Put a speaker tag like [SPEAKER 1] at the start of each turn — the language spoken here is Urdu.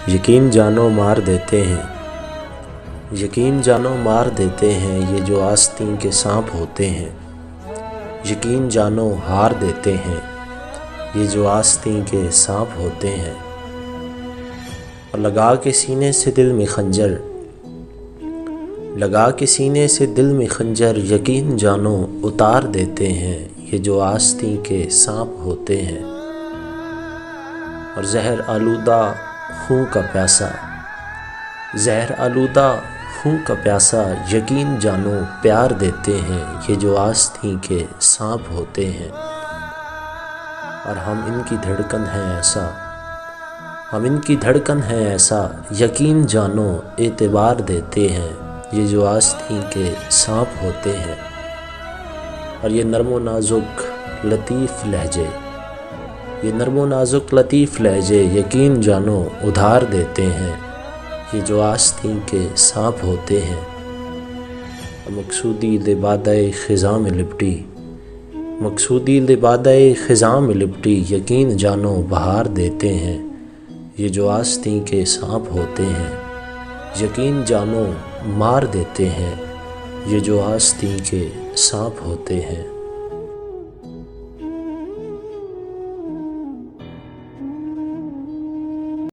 [SPEAKER 1] یقین جانو مار دیتے ہیں، یقین جانو مار دیتے ہیں، یہ جو آستین کے سانپ ہوتے ہیں۔ یقین جانو ہار دیتے ہیں، یہ جو آستین کے سانپ ہوتے ہیں۔ اور لگا کے سینے سے دل میں خنجر، لگا کے سینے سے دل میں خنجر، یقین جانو اتار دیتے ہیں، یہ جو آستین کے سانپ ہوتے ہیں۔ اور زہر آلودہ خون کا پیاسا، زہر آلودہ خون کا پیاسا، یقین جانو پیار دیتے ہیں، یہ جو آستین کے سانپ ہوتے ہیں۔ اور ہم ان کی دھڑکن ہیں ایسا، ہم ان کی دھڑکن ہیں ایسا، یقین جانو اعتبار دیتے ہیں، یہ جو آستین کے سانپ ہوتے ہیں۔ اور یہ نرم و نازک لطیف لہجے، یہ نرم و نازک لطیف لہجے، یقین جانو ادھار دیتے ہیں، یہ جو آستین کے سانپ ہوتے ہیں۔ مقصودی لبادۂ خزاں میں لپٹی، مقصودی لبادۂ خزاں میں لپٹی، یقین جانو بہار دیتے ہیں، یہ جو آستین کے سانپ ہوتے ہیں۔ یقین جانو مار دیتے ہیں، یہ جو آستین کے سانپ ہوتے ہیں۔